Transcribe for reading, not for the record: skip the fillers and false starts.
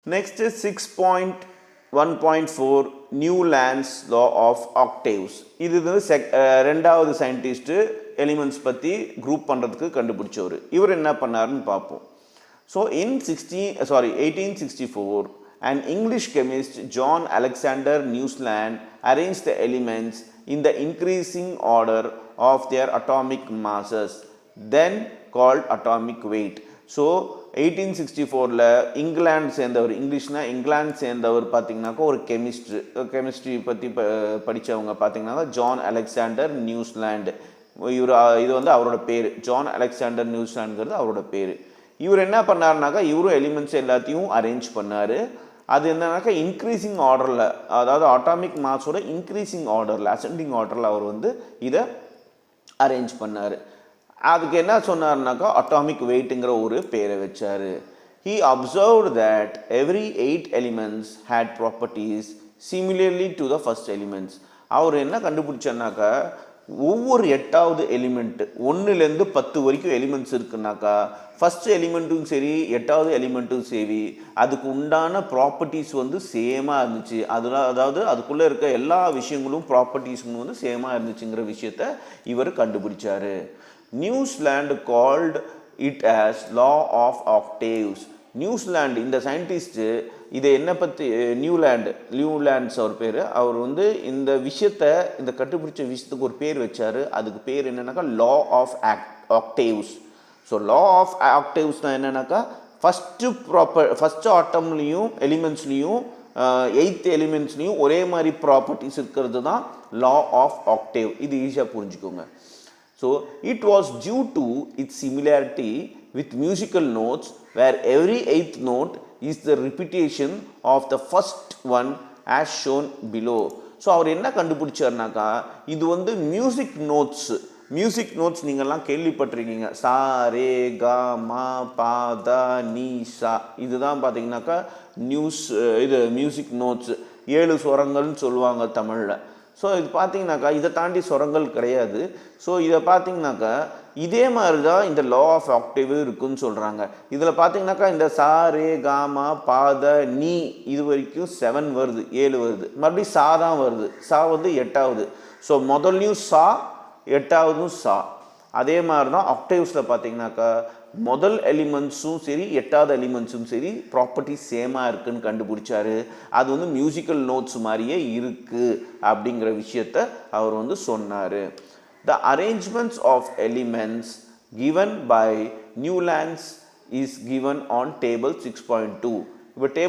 Next is 6.1.4 Newland's law of octaves. இது ரெண்டாவது scientist elements பற்றி குரூப் பண்ணுறதுக்கு கண்டுபிடிச்சவர். இவர் என்ன பண்ணாருன்னு பார்ப்போம். So in 1864 an English chemist John Alexander Newland arranged the elements in the increasing order of their atomic masses, then called atomic weight. So 1864 England சேர்ந்தவர், இங்கிலாந்து சேர்ந்தவர் பார்த்தீங்கன்னாக்கா ஒரு கெமிஸ்ட்ரி பற்றி படித்தவங்க பார்த்தீங்கன்னாக்கா ஜான் அலெக்சாண்டர் நியூஸ்லாண்ட். இது அவரோட பேர். ஜான் அலெக்சாண்டர் நியூஸ்லாண்டுங்கிறது அவரோட பேர். இவர் என்ன பண்ணாருனாக்கா இவரும் எலிமெண்ட்ஸ் எல்லாத்தையும் அரேஞ்ச் பண்ணார். அது என்னன்னாக்கா இன்க்ரீசிங் ஆர்டரில், அதாவது அட்டாமிக் மாஸோட இன்க்ரீசிங் ஆர்டரில், அசெண்டிங் ஆர்டரில் அவர் இதை அரேஞ்ச் பண்ணார். அதுக்கு என்ன சொன்னார்னாக்கா அட்டாமிக் வெயிட்டுங்கிற ஒரு பேரை வச்சார். He observed that every 8 elements had properties similarly to the first elements. அவர் என்ன கண்டுபிடிச்சார்னாக்கா ஒவ்வொரு 8வது எலிமெண்ட், 1லேருந்து 10 வரைக்கும் எலிமெண்ட்ஸ் இருக்குனாக்கா ஃபஸ்ட் எலிமெண்ட்டும் சரி 8வது எலிமெண்ட்டும் சரி அதுக்கு உண்டான ப்ராப்பர்ட்டிஸ் சேமாக இருந்துச்சு. அதாவது அதுக்குள்ளே இருக்க எல்லா விஷயங்களும் ப்ராப்பர்ட்டிஸும் சேமாக இருந்துச்சுங்கிற விஷயத்த இவர் கண்டுபிடிச்சார். Newlands called it as law of octaves. Newlands இந்த சயின்டிஸ்ட்டு இதை என்ன பற்றி நியூலாண்ட்ஸ் அவர் பேர். அவர் இந்த விஷயத்தை, இந்த கண்டுபிடிச்ச விஷயத்துக்கு ஒரு பேர் வச்சார். அதுக்கு பேர் என்னன்னாக்கா law of octaves. So law of ஆக்டேவ்ஸ்னால் என்னன்னாக்கா ஃபஸ்ட்டு ஆட்டம்லேயும் எலிமெண்ட்ஸ்லேயும் 8th எலிமெண்ட்ஸ்லேயும் ஒரே மாதிரி ப்ராப்பர்ட்டிஸ் இருக்கிறது தான் லா ஆஃப் ஆக்டேவ். இது ஈஸியாக புரிஞ்சுக்கோங்க. So it was due to its similarity with musical notes where every 8th note is the repetition of the first one as shown below. So அவர் என்ன கண்டுபிடிச்சார்னாக்கா இது மியூசிக் நோட்ஸ் நீங்கள்லாம் கேள்விப்பட்டிருக்கீங்க. சா ரே கா மா பா த நீ சா. இதுதான் பார்த்தீங்கன்னாக்கா மியூசிக் நோட்ஸ். 7 ஸ்வரங்கள்னு சொல்லுவாங்க தமிழில். ஸோ இது பார்த்தீங்கன்னாக்கா இதை தாண்டி ஸ்வரங்கள் கிடையாது. ஸோ இதை பார்த்தீங்கன்னாக்கா இதே மாதிரி தான் இந்த லா ஆஃப் ஆக்டேவ் இருக்குன்னு சொல்கிறாங்க. இதில் பார்த்தீங்கன்னாக்கா இந்த சா ரே காமா பாத நீ இது வரைக்கும் 7 வருது, 7 வருது. மறுபடியும் சா தான் வருது. சா 8வது. ஸோ முதல்லையும் சா, 8வதும் சா. அதே மாதிரி தான் ஆக்டேவ்ஸில் பார்த்தீங்கன்னாக்கா முதல் எலிமெண்ட்ஸும் சரி 8வது எலிமெண்ட்ஸும் சரி ப்ராப்பர்ட்டிஸ் சேமாக இருக்குதுன்னு கண்டுபிடிச்சாரு. அது மியூசிக்கல் நோட்ஸ் மாதிரியே இருக்குது அப்படிங்கிற விஷயத்த அவர் சொன்னார். The arrangements of elements given by Newlands is given on table 6.2. இப்போ டேபிள்